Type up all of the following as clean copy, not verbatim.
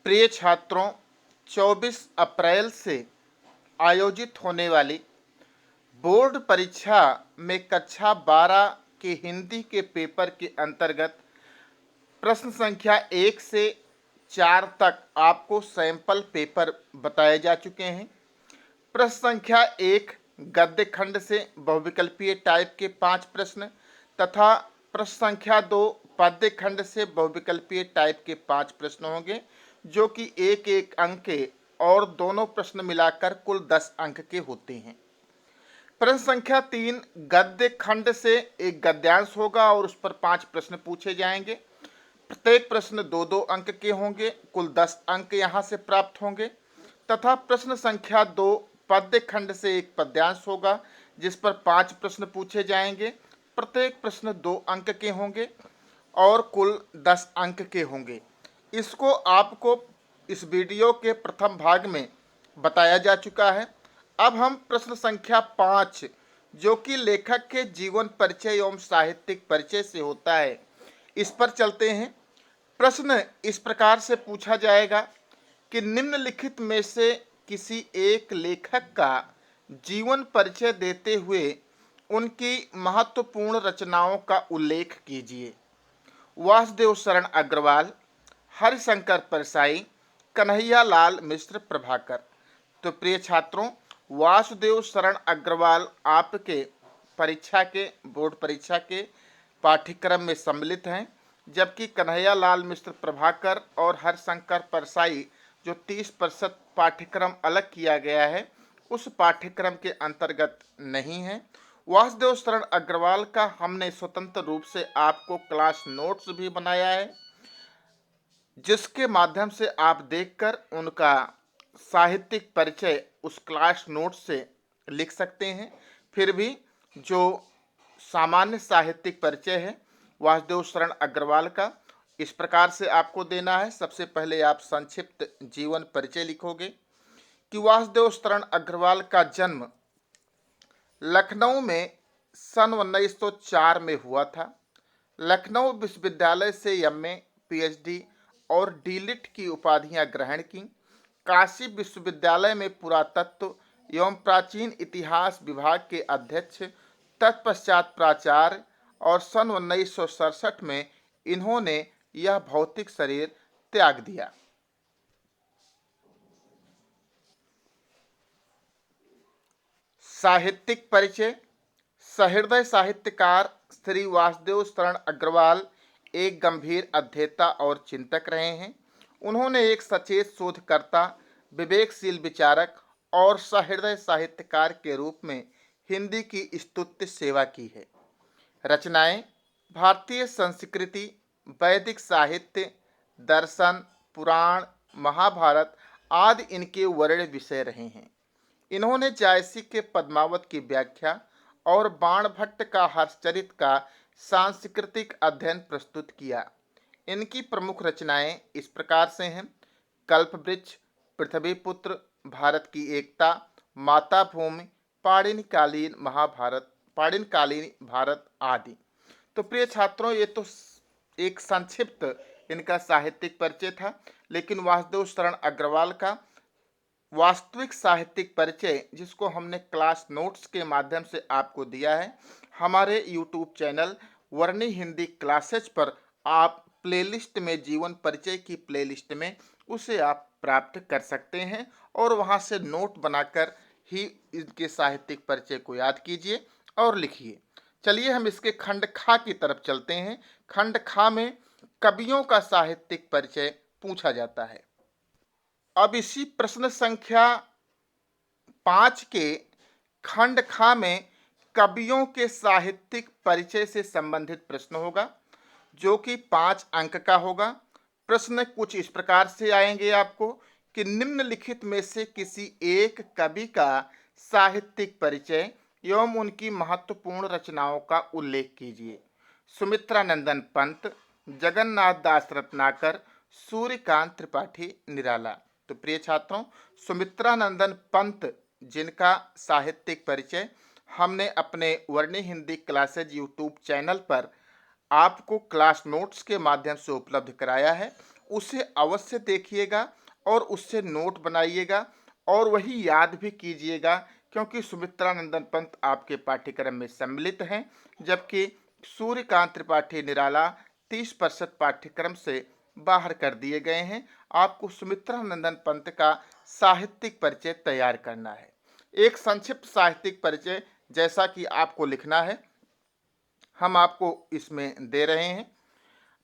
प्रिय छात्रों, 24 अप्रैल से आयोजित होने वाली बोर्ड परीक्षा में कक्षा 12 के हिंदी के पेपर के अंतर्गत प्रश्न संख्या 1 से 4 तक आपको सैंपल पेपर बताए जा चुके हैं। प्रश्न संख्या 1 गद्य खंड से बहुविकल्पीय टाइप के 5 प्रश्न तथा प्रश्न संख्या 2 पद्य खंड से बहुविकल्पीय टाइप के 5 प्रश्न होंगे, जो कि एक एक अंक के और दोनों प्रश्न मिलाकर कुल 10 अंक के होते हैं। प्रश्न संख्या 3 गद्य खंड से एक गद्यांश होगा और उस पर 5 प्रश्न पूछे जाएंगे। प्रत्येक प्रश्न 2-2 अंक के होंगे, कुल 10 अंक यहाँ से प्राप्त होंगे। तथा प्रश्न संख्या 2 पद्य खंड से एक पद्यांश होगा जिस पर 5 प्रश्न पूछे जाएंगे। प्रत्येक प्रश्न 2 अंक के होंगे और कुल 10 अंक के होंगे। इसको आपको इस वीडियो के प्रथम भाग में बताया जा चुका है। अब हम प्रश्न संख्या 5, जो कि लेखक के जीवन परिचय एवं साहित्यिक परिचय से होता है, इस पर चलते हैं। प्रश्न इस प्रकार से पूछा जाएगा कि निम्नलिखित में से किसी एक लेखक का जीवन परिचय देते हुए उनकी महत्वपूर्ण रचनाओं का उल्लेख कीजिए। वासुदेव शरण अग्रवाल, हरिशंकर परसाई, कन्हैया लाल मिश्र, प्रभाकर। तो प्रिय छात्रों, वासुदेव शरण अग्रवाल आपके परीक्षा के बोर्ड परीक्षा के पाठ्यक्रम में सम्मिलित हैं, जबकि कन्हैया लाल मिश्र प्रभाकर और हरिशंकर परसाई जो 30% पाठ्यक्रम अलग किया गया है उस पाठ्यक्रम के अंतर्गत नहीं है। वासुदेव शरण अग्रवाल का हमने स्वतंत्र रूप से आपको क्लास नोट्स भी बनाया है, जिसके माध्यम से आप देखकर उनका साहित्यिक परिचय उस क्लास नोट्स से लिख सकते हैं। फिर भी जो सामान्य साहित्यिक परिचय है वासुदेव शरण अग्रवाल का, इस प्रकार से आपको देना है। सबसे पहले आप संक्षिप्त जीवन परिचय लिखोगे कि वासुदेव शरण अग्रवाल का जन्म लखनऊ में सन 1904 में हुआ था। लखनऊ विश्वविद्यालय से एमए, पीएचडी और डीलिट की उपाधियां ग्रहण की। काशी विश्वविद्यालय में पुरातत्व एवं प्राचीन इतिहास विभाग के अध्यक्ष, तत्पश्चात प्राचार्य और सन 1967 में इन्होंने यह भौतिक शरीर त्याग दिया। साहित्यिक परिचय। सहृदय साहित्यकार श्री वासुदेव शरण अग्रवाल एक गंभीर अध्येता और चिंतक रहे हैं। उन्होंने एक सचेत शोधकर्ता, विवेकशील विचारक और सहृदय साहित्यकार के रूप में हिंदी की स्तुत्य सेवा की है। रचनाएं भारतीय संस्कृति, वैदिक साहित्य, दर्शन, पुराण, महाभारत आदि इनके वरीय विषय रहे हैं। इन्होंने जायसी के पद्मावत की व्याख्या और बाणभट्ट का हर्षचरित का सांस्कृतिक अध्ययन प्रस्तुत किया। इनकी प्रमुख रचनाएं इस प्रकार से हैं: कल्पवृक्ष, पृथ्वीपुत्र, भारत की एकता, माताभूमि, पाणिनिकालीन महाभारत, पाणिनिकालीन भारत आदि। तो प्रिय छात्रों, ये तो एक संक्षिप्त इनका साहित्यिक परिचय था, लेकिन वासुदेव शरण अग्रवाल का वास्तविक साहित्यिक परिचय, जिसको हमने क्लास नोट्स के माध्यम से आपको दिया है, हमारे यूट्यूब चैनल वर्णी हिंदी क्लासेज पर आप प्लेलिस्ट में जीवन परिचय की प्लेलिस्ट में उसे आप प्राप्त कर सकते हैं और वहां से नोट बनाकर ही इनके साहित्यिक परिचय को याद कीजिए और लिखिए। चलिए हम इसके खंड खा की तरफ चलते हैं। खंड खा में कवियों का साहित्यिक परिचय पूछा जाता है। अब इसी प्रश्न संख्या 5 के खंड खा में कवियों के साहित्यिक परिचय से संबंधित प्रश्न होगा, जो कि 5 अंक का होगा। प्रश्न कुछ इस प्रकार से आएंगे आपको कि निम्नलिखित में से किसी एक कवि का साहित्यिक परिचय एवं उनकी महत्वपूर्ण रचनाओं का उल्लेख कीजिए। सुमित्रानंदन पंत, जगन्नाथ दास रत्नाकर, सूर्यकांत त्रिपाठी निराला। तो प्रिय छात्रों, सुमित्रानंदन पंत जिनका साहित्यिक परिचय हमने अपने वर्णी हिंदी क्लासेज यूट्यूब चैनल पर आपको क्लास नोट्स के माध्यम से उपलब्ध कराया है, उसे अवश्य देखिएगा और उससे नोट बनाइएगा और वही याद भी कीजिएगा, क्योंकि सुमित्रानंदन पंत आपके पाठ्यक्रम में सम्मिलित हैं, जबकि सूर्यकांत त्रिपाठी निराला 30% पाठ्यक्रम से बाहर कर दिए गए हैं। आपको सुमित्रानंदन पंत का साहित्यिक परिचय तैयार करना है। एक संक्षिप्त साहित्यिक परिचय जैसा कि आपको लिखना है, हम आपको इसमें दे रहे हैं।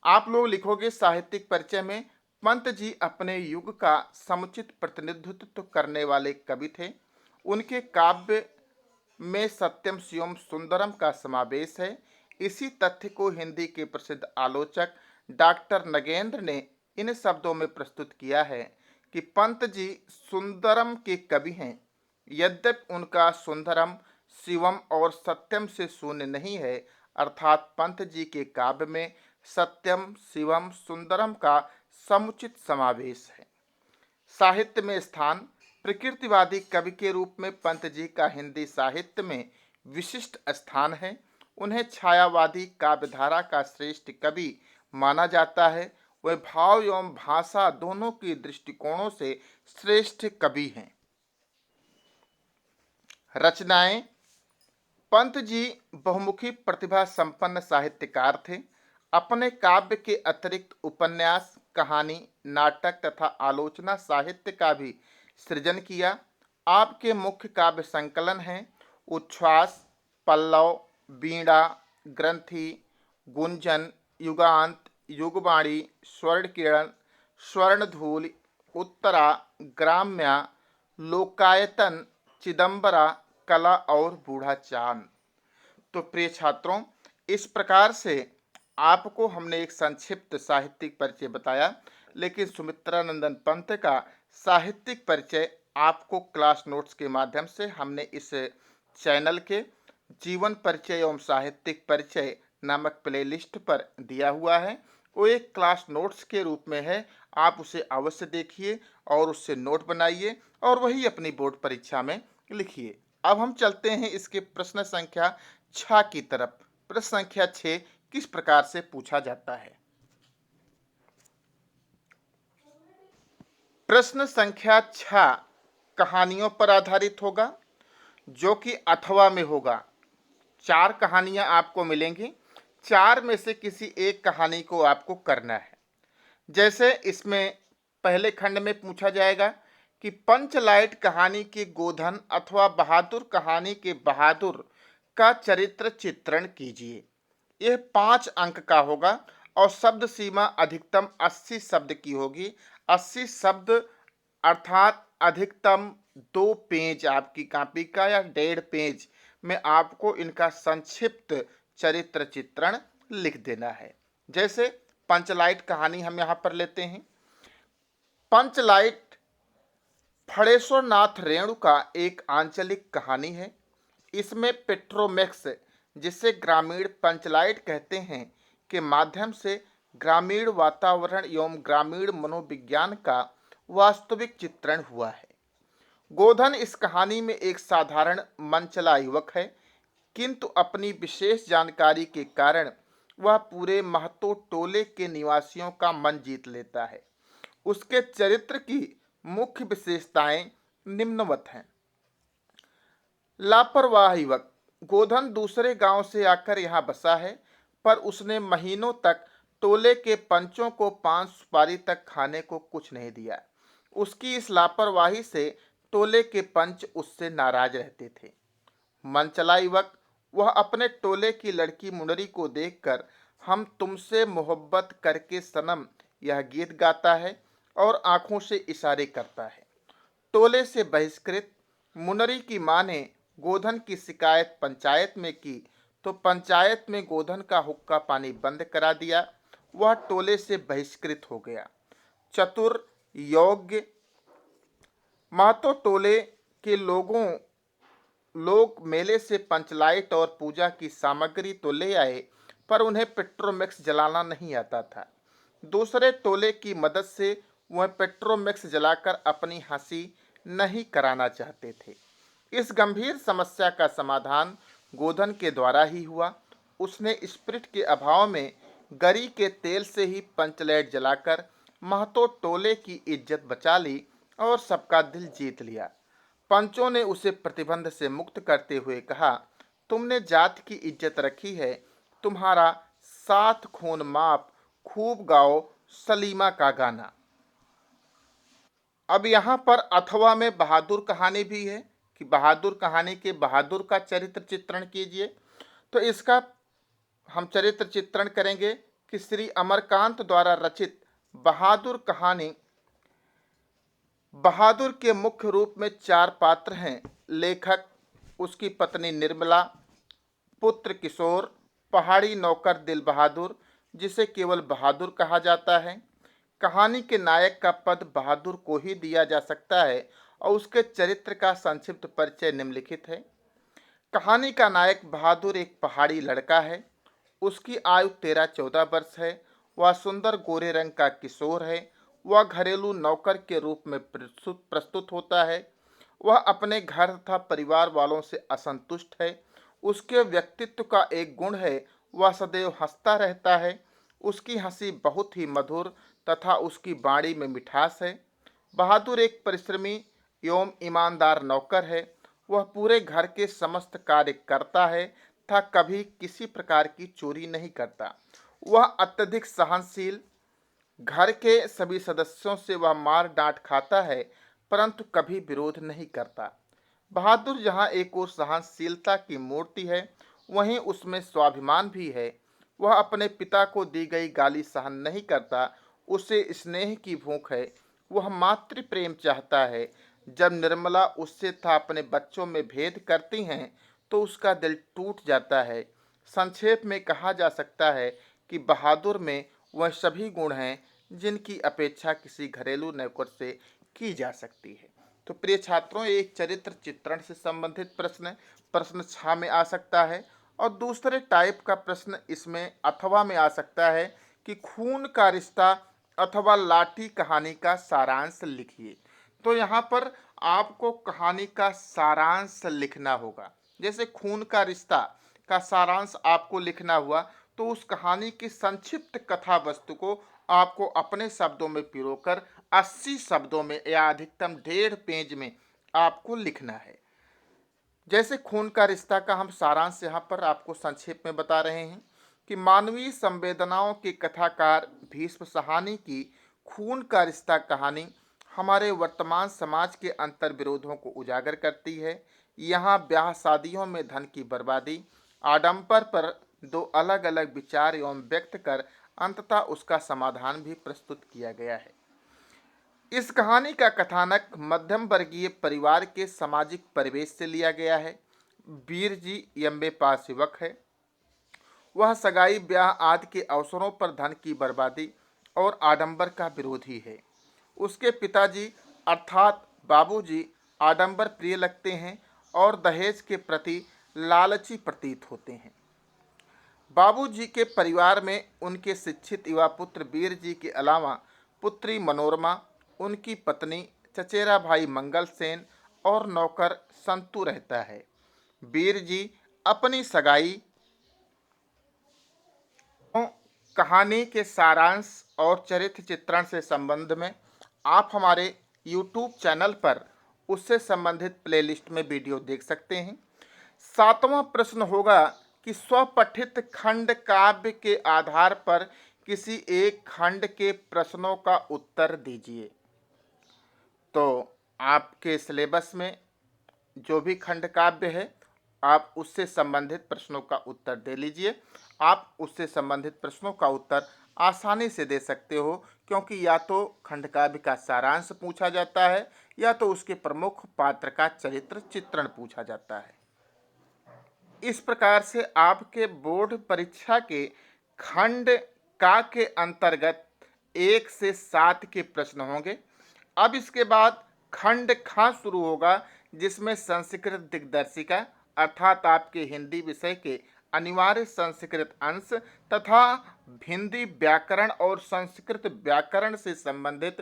आप लोग लिखोगे साहित्यिक परिचय में, पंत जी अपने युग का समुचित प्रतिनिधित्व करने वाले कवि थे। उनके काव्य में सत्यम शिवम सुंदरम का समावेश है। इसी तथ्य को हिंदी के प्रसिद्ध आलोचक डॉक्टर नगेंद्र ने इन शब्दों में प्रस्तुत किया है कि पंत जी सुंदरम के कवि हैं, यद्यपि उनका सुंदरम शिवम और सत्यम से शून्य नहीं है, अर्थात पंत जी के काव्य में सत्यम शिवम सुंदरम का समुचित समावेश है। साहित्य में स्थान, प्रकृतिवादी कवि के रूप में पंत जी का हिंदी साहित्य में विशिष्ट स्थान है। उन्हें छायावादी काव्यधारा का श्रेष्ठ कवि माना जाता है। वे भाव एवं भाषा दोनों की दृष्टिकोणों से श्रेष्ठ कवि हैं। रचनाएं, पंत जी बहुमुखी प्रतिभा संपन्न साहित्यकार थे। अपने काव्य के अतिरिक्त उपन्यास, कहानी, नाटक तथा आलोचना साहित्य का भी सृजन किया। आपके मुख्य काव्य संकलन हैं उच्छ्वास, पल्लव, वीणा, ग्रंथि, गुंजन, युगांत, युगवाणी, स्वर्णकिरण, स्वर्णधूल, उत्तरा, ग्राम्या, लोकायतन, चिदंबरा, कला और बूढ़ा चांद। तो प्रिय छात्रों, इस प्रकार से आपको हमने एक संक्षिप्त साहित्यिक परिचय बताया, लेकिन सुमित्रानंदन पंत का साहित्यिक परिचय आपको क्लास नोट्स के माध्यम से हमने इस चैनल के जीवन परिचय एवं साहित्यिक परिचय नामक प्लेलिस्ट पर दिया हुआ है। वो एक क्लास नोट्स के रूप में है, आप उसे अवश्य देखिए और उससे नोट बनाइए और वही अपनी बोर्ड परीक्षा में लिखिए। अब हम चलते हैं इसके प्रश्न संख्या 6 की तरफ। प्रश्न संख्या 6 किस प्रकार से पूछा जाता है। प्रश्न संख्या 6 कहानियों पर आधारित होगा, जो कि अथवा में होगा। 4 कहानियां आपको मिलेंगी, 4 में से किसी एक कहानी को आपको करना है। जैसे इसमें पहले खंड में पूछा जाएगा कि पंचलाइट कहानी के गोधन अथवा बहादुर कहानी के बहादुर का चरित्र चित्रण कीजिए। यह 5 अंक का होगा और शब्द सीमा अधिकतम 80 शब्द की होगी। 80 शब्द अर्थात अधिकतम 2 पेज आपकी कॉपी का या 1.5 पेज में आपको इनका संक्षिप्त चरित्र चित्रण लिख देना है। जैसे पंचलाइट कहानी हम यहाँ पर लेते हैं। पंचलाइट फणेश्वर नाथ रेणु का एक आंचलिक कहानी है। इसमें पेट्रोमैक्स, जिसे ग्रामीण पंचलाइट कहते हैं, के माध्यम से ग्रामीण वातावरण एवं ग्रामीण मनोविज्ञान का वास्तविक चित्रण हुआ है। गोधन इस कहानी में एक साधारण मनचला युवक है, किंतु अपनी विशेष जानकारी के कारण वह पूरे महतो टोले के निवासियों का मन जीत लेता है। उसके चरित्र की मुख्य विशेषताएं निम्नवत हैं। लापरवाह युवक, गोधन दूसरे गांव से आकर यहाँ बसा है, पर उसने महीनों तक टोले के पंचों को 5 सुपारी तक खाने को कुछ नहीं दिया। उसकी इस लापरवाही से टोले के पंच उससे नाराज रहते थे। मनचला युवक, वह अपने टोले की लड़की मुनरी को देखकर हम तुमसे मोहब्बत करके सनम यह गीत गाता है और आंखों से इशारे करता है। टोले से बहिष्कृत मुनरी की मां ने गोधन की शिकायत पंचायत में की, तो पंचायत में गोधन का हुक्का पानी बंद करा दिया। वह टोले से बहिष्कृत हो गया। चतुर योग्य महतो टोले के लोग मेले से पंचलाइट और पूजा की सामग्री तो ले आए, पर उन्हें पेट्रोमैक्स जलाना नहीं आता था। दूसरे टोले की मदद से वह पेट्रोमैक्स जलाकर अपनी हंसी नहीं कराना चाहते थे। इस गंभीर समस्या का समाधान गोधन के द्वारा ही हुआ। उसने स्पिरिट के अभाव में गरी के तेल से ही पंचलाइट जलाकर महतो टोले की इज्जत बचा ली और सबका दिल जीत लिया। पंचों ने उसे प्रतिबंध से मुक्त करते हुए कहा, तुमने जात की इज्जत रखी है, तुम्हारा 7 खून माफ, खूब गाओ सलीमा का गाना। अब यहाँ पर अथवा में बहादुर कहानी भी है कि बहादुर कहानी के बहादुर का चरित्र चित्रण कीजिए। तो इसका हम चरित्र चित्रण करेंगे कि श्री अमरकांत द्वारा रचित बहादुर कहानी। बहादुर के मुख्य रूप में 4 पात्र हैं। लेखक, उसकी पत्नी निर्मला, पुत्र किशोर, पहाड़ी नौकर दिल बहादुर जिसे केवल बहादुर कहा जाता है। कहानी के नायक का पद बहादुर को ही दिया जा सकता है और उसके चरित्र का संक्षिप्त परिचय निम्नलिखित है। कहानी का नायक बहादुर एक पहाड़ी लड़का है। उसकी आयु 13-14 वर्ष है। वह सुंदर गोरे रंग का किशोर है। वह घरेलू नौकर के रूप में प्रस्तुत होता है। वह अपने घर तथा परिवार वालों से असंतुष्ट है। उसके व्यक्तित्व का एक गुण है, वह सदैव हंसता रहता है। उसकी हंसी बहुत ही मधुर तथा उसकी वाणी में मिठास है। बहादुर एक परिश्रमी एवं ईमानदार नौकर है। वह पूरे घर के समस्त कार्य करता है तथा कभी किसी प्रकार की चोरी नहीं करता। वह अत्यधिक सहनशील, घर के सभी सदस्यों से वह मार डांट खाता है परंतु कभी विरोध नहीं करता। बहादुर जहाँ एक ओर सहनशीलता की मूर्ति है, वहीं उसमें स्वाभिमान भी है। वह अपने पिता को दी गई गाली सहन नहीं करता। उसे स्नेह की भूख है। वह मातृ प्रेम चाहता है। जब निर्मला उससे था अपने बच्चों में भेद करती हैं तो उसका दिल टूट जाता है। संक्षेप में कहा जा सकता है कि बहादुर में वह सभी गुण हैं जिनकी अपेक्षा किसी घरेलू नौकर से की जा सकती है। तो प्रिय छात्रों, एक चरित्र चित्रण से संबंधित प्रश्न 6 में आ सकता है और दूसरे टाइप का प्रश्न इसमें अथवा में आ सकता है कि खून का रिश्ता अथवा लाठी कहानी का सारांश लिखिए। तो यहाँ पर आपको कहानी का सारांश लिखना होगा। जैसे खून का रिश्ता का सारांश आपको लिखना हुआ तो उस कहानी की संक्षिप्त कथा वस्तु को आपको अपने शब्दों में पिरोकर 80 शब्दों में या अधिकतम 1.5 पेज में आपको लिखना है। जैसे खून का रिश्ता का हम सारांश यहाँ पर आपको संक्षेप में बता रहे हैं कि मानवीय संवेदनाओं के कथाकार भीष्म साहनी की खून का रिश्ता कहानी हमारे वर्तमान समाज के अंतर विरोधों को उजागर करती है। यहाँ ब्याह शादियों में धन की बर्बादी, आडंबर पर 2 अलग अलग विचार एवं व्यक्त कर अंततः उसका समाधान भी प्रस्तुत किया गया है। इस कहानी का कथानक मध्यम वर्गीय परिवार के सामाजिक परिवेश से लिया गया है। वीर जी एमए पास युवक है। वह सगाई, ब्याह आदि के अवसरों पर धन की बर्बादी और आडंबर का विरोधी है। उसके पिताजी अर्थात बाबूजी आडंबर प्रिय लगते हैं और दहेज के प्रति लालची प्रतीत होते हैं। बाबूजी के परिवार में उनके शिक्षित युवा पुत्र वीर जी के अलावा पुत्री मनोरमा, उनकी पत्नी, चचेरा भाई मंगल सेन और नौकर संतु रहता है। वीर जी अपनी सगाई कहानी के सारांश और चरित्र चित्रण से संबंध में आप हमारे YouTube चैनल पर उससे संबंधित प्लेलिस्ट में वीडियो देख सकते हैं। 7वां प्रश्न होगा कि स्वपठित खंड काव्य के आधार पर किसी एक खंड के प्रश्नों का उत्तर दीजिए। तो आपके सिलेबस में जो भी खंड काव्य है आप उससे संबंधित प्रश्नों का उत्तर दे लीजिए। आप उससे संबंधित प्रश्नों का उत्तर आसानी से दे सकते हो क्योंकि या तो खंड काव्य का सारांश पूछा जाता है या तो उसके प्रमुख पात्र का चरित्र चित्रण पूछा जाता है। इस प्रकार से आपके बोर्ड परीक्षा के खंड का के अंतर्गत 1 से 7 के प्रश्न होंगे। अब इसके बाद खंड खा शुरू होगा जिसमें संस्कृत दिग्दर्शिका अर्थात आपके हिंदी विषय के अनिवार्य संस्कृत अंश तथा हिंदी व्याकरण और संस्कृत व्याकरण से संबंधित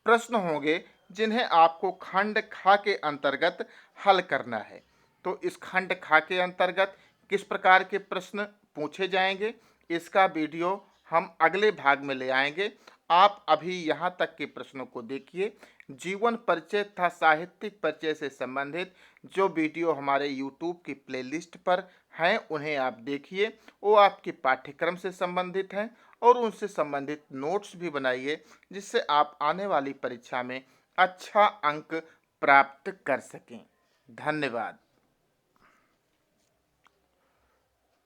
प्रश्न होंगे जिन्हें आपको खंड खा के अंतर्गत हल करना है। तो इस खंड खा के अंतर्गत किस प्रकार के प्रश्न पूछे जाएंगे इसका वीडियो हम अगले भाग में ले आएंगे। आप अभी यहाँ तक के प्रश्नों को देखिए। जीवन परिचय तथा साहित्यिक परिचय से संबंधित जो वीडियो हमारे यूट्यूब की प्लेलिस्ट पर हैं उन्हें आप देखिए, वो आपके पाठ्यक्रम से संबंधित हैं और उनसे संबंधित नोट्स भी बनाइए, जिससे आप आने वाली परीक्षा में अच्छा अंक प्राप्त कर सकें। धन्यवाद।